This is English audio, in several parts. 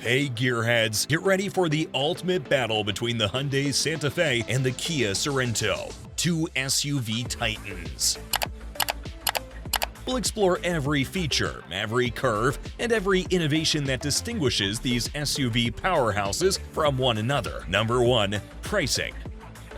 Hey Gearheads, get ready for the ultimate battle between the Hyundai Santa Fe and the Kia Sorento, two SUV titans. We'll explore every feature, every curve, and every innovation that distinguishes these SUV powerhouses from one another. Number 1. Pricing.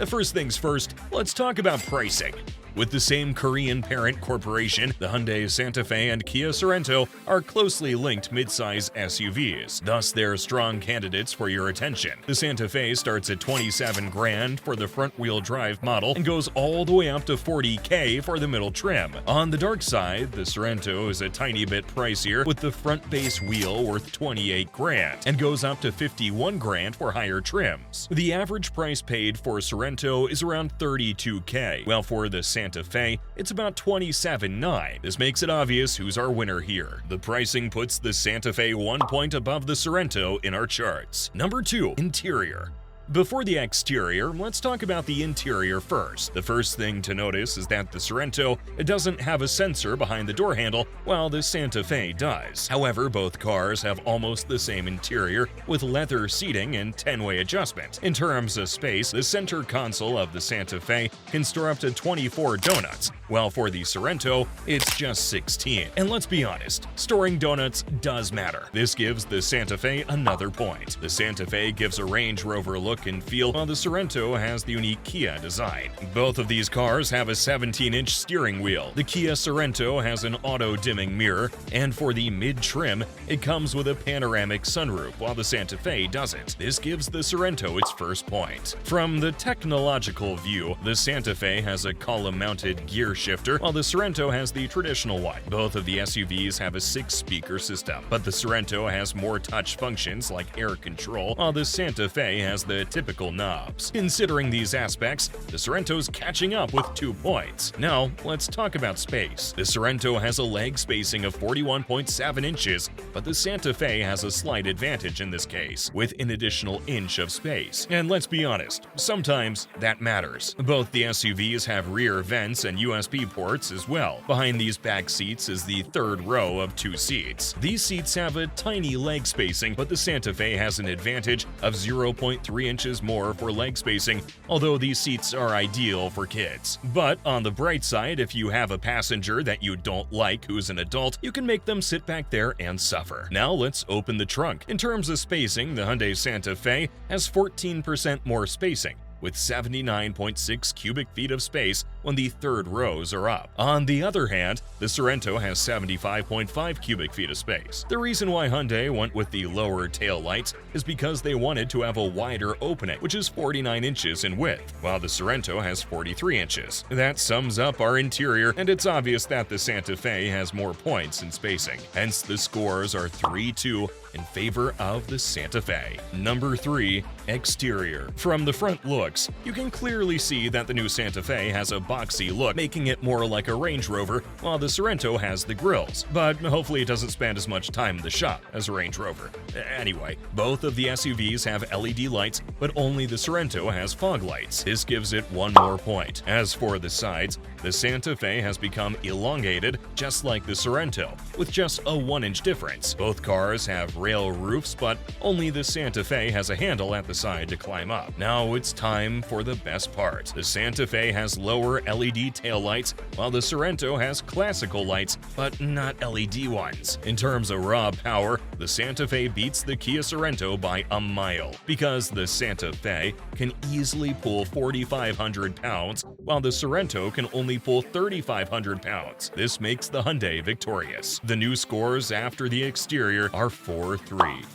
First things first, let's talk about pricing. With the same Korean parent corporation, the Hyundai Santa Fe and Kia Sorento are closely linked midsize SUVs, thus they're strong candidates for your attention. The Santa Fe starts at $27,000 for the front-wheel drive model and goes all the way up to $40,000 for the middle trim. On the dark side, the Sorento is a tiny bit pricier with the front base wheel worth $28,000 and goes up to $51,000 for higher trims. The average price paid for Sorento is around $32,000, while for the Santa Fe, it's about $27,900. This makes it obvious who's our winner here. The pricing puts the Santa Fe 1 point above the Sorento in our charts. Number 2. Interior. Before the exterior, let's talk about the interior first. The first thing to notice is that the Sorento doesn't have a sensor behind the door handle, while the Santa Fe does. However, both cars have almost the same interior, with leather seating and 10-way adjustment. In terms of space, the center console of the Santa Fe can store up to 24 donuts, while for the Sorento, it's just 16. And let's be honest, storing donuts does matter. This gives the Santa Fe another point. The Santa Fe gives a Range Rover look and feel, while the Sorento has the unique Kia design. Both of these cars have a 17-inch steering wheel. The Kia Sorento has an auto-dimming mirror, and for the mid-trim, it comes with a panoramic sunroof, while the Santa Fe doesn't. This gives the Sorento its first point. From the technological view, the Santa Fe has a column-mounted gear shifter, while the Sorento has the traditional one. Both of the SUVs have a 6-speaker system, but the Sorento has more touch functions like air control, while the Santa Fe has the typical knobs. Considering these aspects, the Sorento's catching up with 2 points. Now, let's talk about space. The Sorento has a leg spacing of 41.7 inches, but the Santa Fe has a slight advantage in this case, with an additional inch of space. And let's be honest, sometimes that matters. Both the SUVs have rear vents and USB ports as well. Behind these back seats is the third row of 2 seats. These seats have a tiny leg spacing, but the Santa Fe has an advantage of 0.3 inches more for leg spacing, although these seats are ideal for kids. But on the bright side, if you have a passenger that you don't like who's an adult, you can make them sit back there and suffer. Now let's open the trunk. In terms of spacing, the Hyundai Santa Fe has 14% more spacing, with 79.6 cubic feet of space when the third rows are up. On the other hand, the Sorento has 75.5 cubic feet of space. The reason why Hyundai went with the lower tail lights is because they wanted to have a wider opening, which is 49 inches in width, while the Sorento has 43 inches. That sums up our interior, and it's obvious that the Santa Fe has more points in spacing. Hence, the scores are 3-2 in favor of the Santa Fe. Number 3. Exterior. From the front looks, you can clearly see that the new Santa Fe has a boxy look, making it more like a Range Rover, while the Sorento has the grills, but hopefully it doesn't spend as much time in the shop as a Range Rover. Anyway, both of the SUVs have LED lights, but only the Sorento has fog lights. This gives it 1 more point. As for the sides, the Santa Fe has become elongated, just like the Sorento, with just a 1-inch difference. Both cars have rail roofs, but only the Santa Fe has a handle at the side to climb up. Now it's time for the best part. The Santa Fe has lower LED taillights, while the Sorento has classical lights, but not LED ones. In terms of raw power, the Santa Fe beats the Kia Sorento by a mile, because the Santa Fe can easily pull 4,500 pounds, while the Sorento can only pull 3,500 pounds. This makes the Hyundai victorious. The new scores after the exterior are 4-3.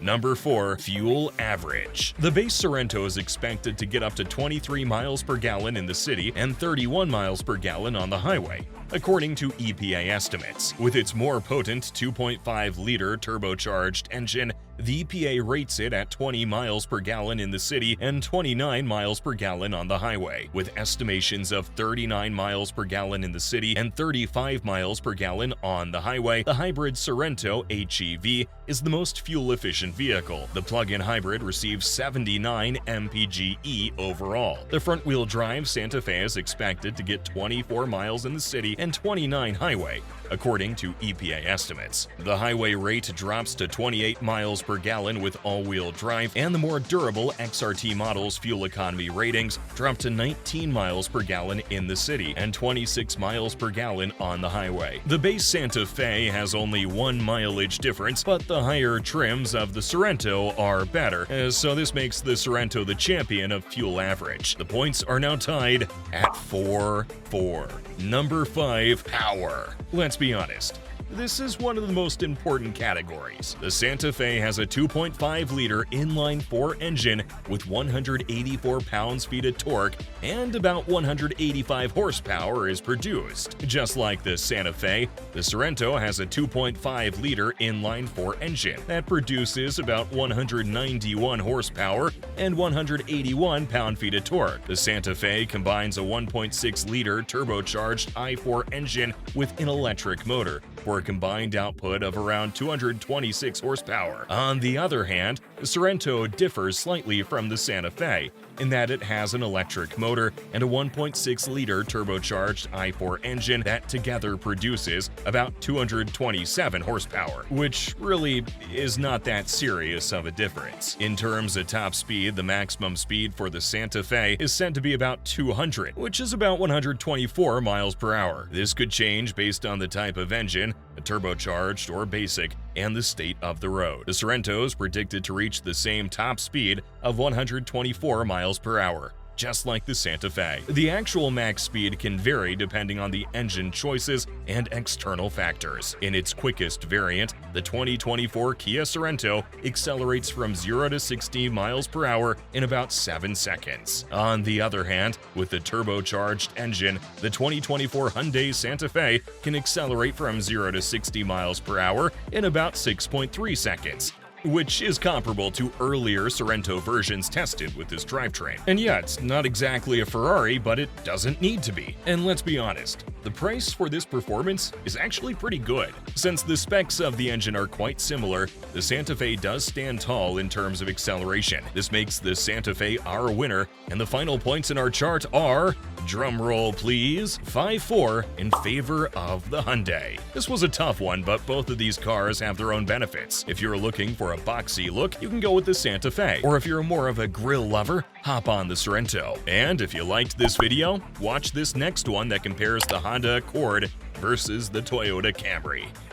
Number 4. Fuel average. The base Sorento is expected to get up to 23 miles per gallon in the city and 31 miles per gallon on the highway, according to EPA estimates. With its more potent 2.5-liter turbocharged engine, the EPA rates it at 20 miles per gallon in the city and 29 miles per gallon on the highway, with estimations of 39 miles per gallon in the city and 35 miles per gallon on the highway. The hybrid Sorento HEV is the most fuel-efficient efficient vehicle. The plug-in hybrid receives 79 mpge overall. The front-wheel drive Santa Fe is expected to get 24 miles in the city and 29 highway, according to EPA estimates. The highway rate drops to 28 miles per gallon with all-wheel drive, and the more durable XRT model's fuel economy ratings drop to 19 miles per gallon in the city and 26 miles per gallon on the highway. The base Santa Fe has only one mileage difference, but the higher trims of the Sorento are better, so this makes the Sorento the champion of fuel average. The points are now tied at 4-4. Number 5, power. Let's be honest, this is one of the most important categories. The Santa Fe has a 2.5-liter inline-4 engine with 184 pounds-feet of torque, and about 185 horsepower is produced. Just like the Santa Fe, the Sorento has a 2.5-liter inline-4 engine that produces about 191 horsepower and 181 pound-feet of torque. The Santa Fe combines a 1.6-liter turbocharged i4 engine with an electric motor for a combined output of around 226 horsepower. On the other hand, the Sorento differs slightly from the Santa Fe in that it has an electric motor and a 1.6-liter turbocharged i4 engine that together produces about 227 horsepower, which really is not that serious of a difference. In terms of top speed, the maximum speed for the Santa Fe is said to be about 200, which is about 124 miles per hour. This could change based on the type of engine, a turbocharged or basic, and the state of the road. The Sorento is predicted to reach the same top speed of 124 miles per hour, just like the Santa Fe. The actual max speed can vary depending on the engine choices and external factors. In its quickest variant, the 2024 Kia Sorento accelerates from 0 to 60 miles per hour in about 7 seconds. On the other hand, with the turbocharged engine, the 2024 Hyundai Santa Fe can accelerate from 0 to 60 miles per hour in about 6.3 seconds, which is comparable to earlier Sorento versions tested with this drivetrain. And yeah, it's not exactly a Ferrari, but it doesn't need to be. And let's be honest, the price for this performance is actually pretty good. Since the specs of the engine are quite similar, the Santa Fe does stand tall in terms of acceleration. This makes the Santa Fe our winner, and the final points in our chart are, drumroll please, 5-4 in favor of the Hyundai. This was a tough one, but both of these cars have their own benefits. If you're looking for a boxy look, you can go with the Santa Fe, or if you're more of a grille lover, hop on the Sorento. And if you liked this video, watch this next one that compares the Honda Accord versus the Toyota Camry.